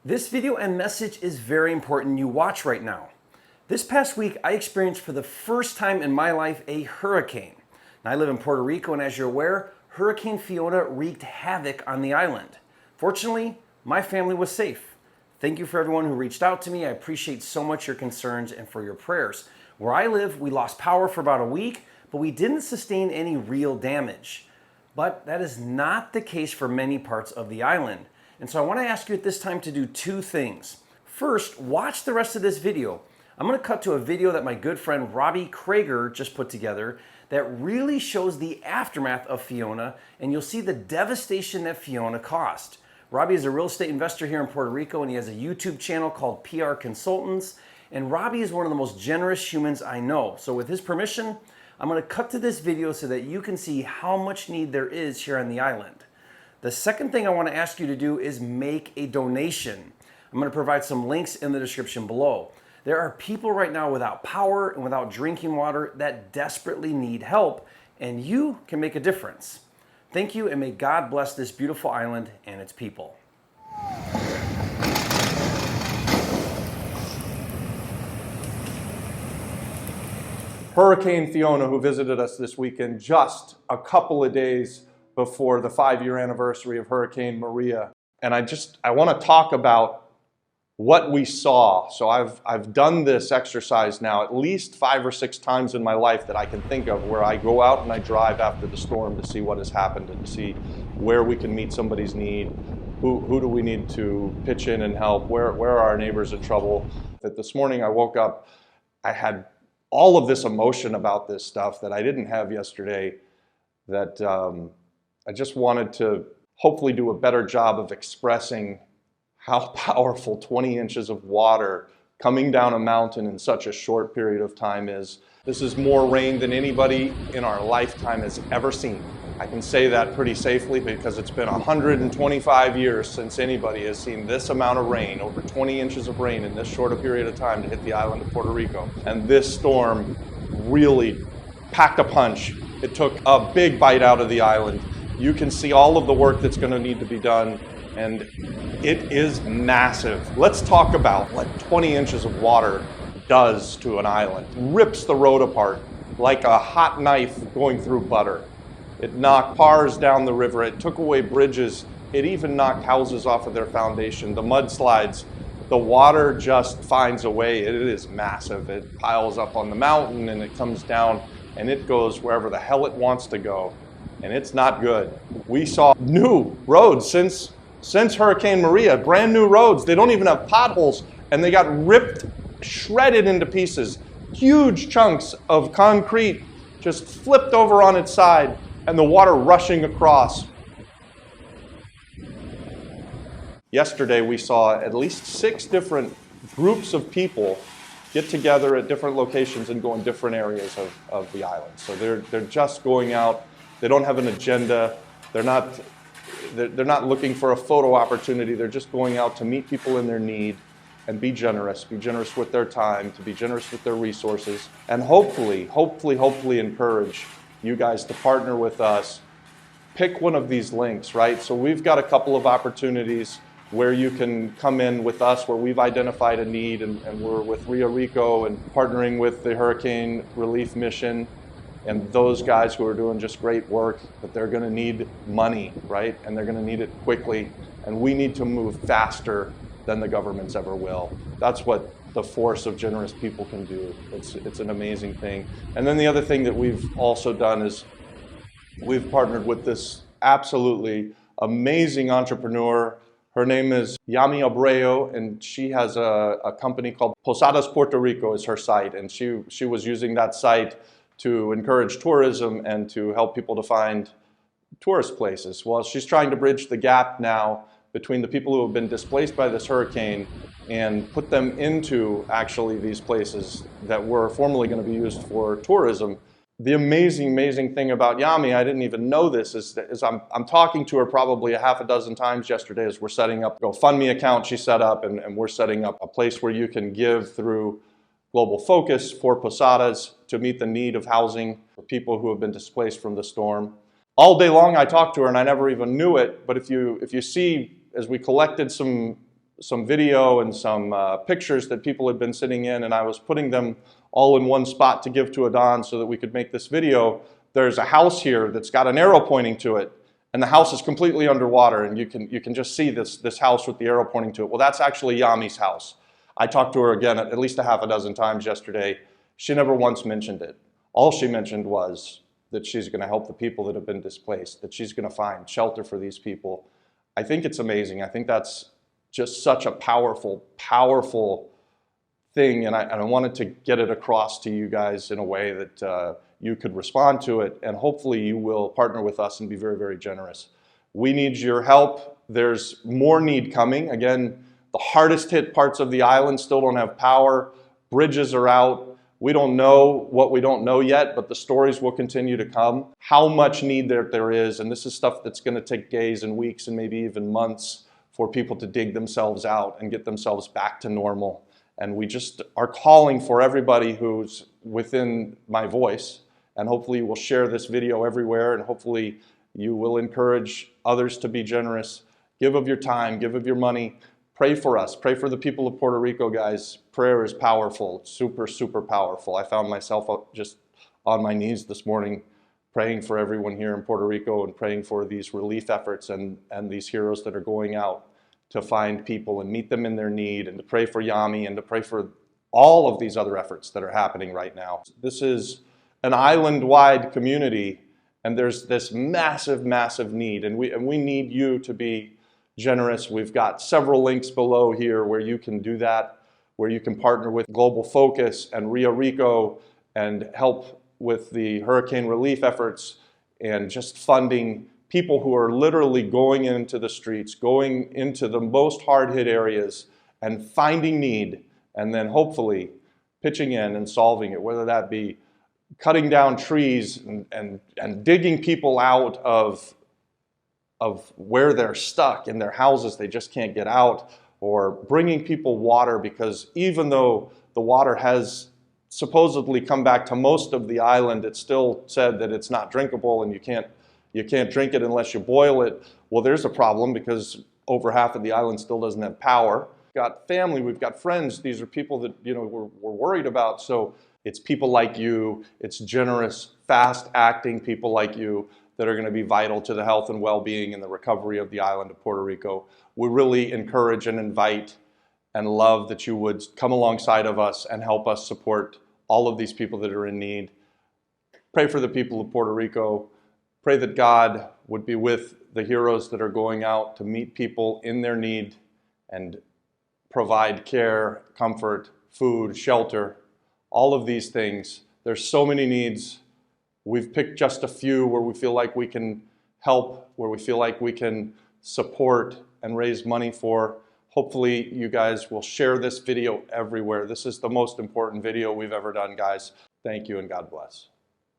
This video and message is very important you watch right now. This past week, I experienced for the first time in my life a hurricane. Now, I live in Puerto Rico, and as you're aware, Hurricane Fiona wreaked havoc on the island. Fortunately, my family was safe. Thank you for everyone who reached out to me. I appreciate so much your concerns and for your prayers. Where I live, we lost power for about a week, but we didn't sustain any real damage. But that is not the case for many parts of the island. And so I want to ask you at this time to do two things. First, watch the rest of this video. I'm going to cut to a video that my good friend Robbie Krager just put together that really shows the aftermath of Fiona, and you'll see the devastation that Fiona caused. Robbie is a real estate investor here in Puerto Rico, and he has a YouTube channel called PR Consultants. And Robbie is one of the most generous humans I know. So with his permission, I'm going to cut to this video so that you can see how much need there is here on the island. The second thing I want to ask you to do is make a donation. I'm going to provide some links in the description below. There are people right now without power and without drinking water that desperately need help, and you can make a difference. Thank you, and may God bless this beautiful island and its people. Hurricane Fiona, who visited us this weekend just a couple of days before the 5-year anniversary of Hurricane Maria. And I want to talk about what we saw. So I've done this exercise now at least 5 or 6 times in my life that I can think of, where I go out and I drive after the storm to see what has happened and to see where we can meet somebody's need. Who do we need to pitch in and help? Where are our neighbors in trouble? That this morning I woke up, I had all of this emotion about this stuff that I didn't have yesterday, that I just wanted to hopefully do a better job of expressing how powerful 20 inches of water coming down a mountain in such a short period of time is. This is more rain than anybody in our lifetime has ever seen. I can say that pretty safely because it's been 125 years since anybody has seen this amount of rain, over 20 inches of rain in this short a period of time to hit the island of Puerto Rico. And this storm really packed a punch. It took a big bite out of the island. You can see all of the work that's going to need to be done, and it is massive. Let's talk about what 20 inches of water does to an island. It rips the road apart like a hot knife going through butter. It knocked cars down the river. It took away bridges. It even knocked houses off of their foundation. The mudslides, the water just finds a way. It is massive. It piles up on the mountain and it comes down and it goes wherever the hell it wants to go. And it's not good. We saw new roads since Hurricane Maria, brand new roads. They don't even have potholes, and they got ripped, shredded into pieces. Huge chunks of concrete just flipped over on its side, and the water rushing across. Yesterday, we saw at least 6 different groups of people get together at different locations and go in different areas of the island. So they're just going out. They don't have an agenda. They're not looking for a photo opportunity. They're just going out to meet people in their need and be generous with their time, to be generous with their resources, and hopefully encourage you guys to partner with us. Pick one of these links, right? So we've got a couple of opportunities where you can come in with us, where we've identified a need, and we're with Rio Rico and partnering with the Hurricane Relief Mission and those guys who are doing just great work, but they're going to need money, right? And they're going to need it quickly, and we need to move faster than the governments ever will. That's what the force of generous people can do. It's an amazing thing. And then the other thing that we've also done is we've partnered with this absolutely amazing entrepreneur. Her name is Yami Abreu, and she has a company called Posadas Puerto Rico is her site, and she was using that site to encourage tourism and to help people to find tourist places. Well, she's trying to bridge the gap now between the people who have been displaced by this hurricane and put them into actually these places that were formerly going to be used for tourism. The amazing thing about Yami, I didn't even know this, is I'm talking to her probably a half a dozen times yesterday as we're setting up a GoFundMe account she set up, and we're setting up a place where you can give through Global Focus for Posadas to meet the need of housing for people who have been displaced from the storm. All day long I talked to her and I never even knew it, but if you see, as we collected some some video and some pictures that people had been sitting in, and I was putting them all in one spot to give to Adon so that we could make this video. There's a house here that's got an arrow pointing to it, and the house is completely underwater, and you can just see this house with the arrow pointing to it. Well, that's actually Yami's house. I talked to her again at least a half a dozen times yesterday. She never once mentioned it. All she mentioned was that she's going to help the people that have been displaced, that she's going to find shelter for these people. I think it's amazing. I think that's just such a powerful, powerful thing, and I wanted to get it across to you guys in a way that you could respond to it, and hopefully you will partner with us and be very, very generous. We need your help. There's more need coming. Again, the hardest hit parts of the island still don't have power. Bridges are out. We don't know what we don't know yet, but the stories will continue to come. How much need there is, and this is stuff that's going to take days and weeks and maybe even months for people to dig themselves out and get themselves back to normal. And we just are calling for everybody who's within my voice, and hopefully you will share this video everywhere, and hopefully you will encourage others to be generous. Give of your time, give of your money. Pray for us. Pray for the people of Puerto Rico, guys. Prayer is powerful. It's super, super powerful. I found myself just on my knees this morning praying for everyone here in Puerto Rico and praying for these relief efforts and these heroes that are going out to find people and meet them in their need, and to pray for Yami and to pray for all of these other efforts that are happening right now. This is an island-wide community, and there's this massive, massive need, and we need you to be generous. We've got several links below here where you can do that, where you can partner with Global Focus and Rio Rico and help with the hurricane relief efforts and just funding people who are literally going into the streets, going into the most hard-hit areas and finding need, and then hopefully pitching in and solving it, whether that be cutting down trees and digging people out of where they're stuck in their houses, they just can't get out, or bringing people water, because even though the water has supposedly come back to most of the island, it's still said that it's not drinkable and you can't drink it unless you boil it. Well, there's a problem because over half of the island still doesn't have power. We've got family, we've got friends. These are people that we're worried about. So it's people like you, it's generous, fast-acting people like you that are going to be vital to the health and well-being and the recovery of the island of Puerto Rico. We really encourage and invite and love that you would come alongside of us and help us support all of these people that are in need. Pray for the people of Puerto Rico. Pray that God would be with the heroes that are going out to meet people in their need and provide care, comfort, food, shelter, all of these things. There's so many needs. We've picked just a few where we feel like we can help, where we feel like we can support and raise money for. Hopefully you guys will share this video everywhere. This is the most important video we've ever done, guys. Thank you and God bless.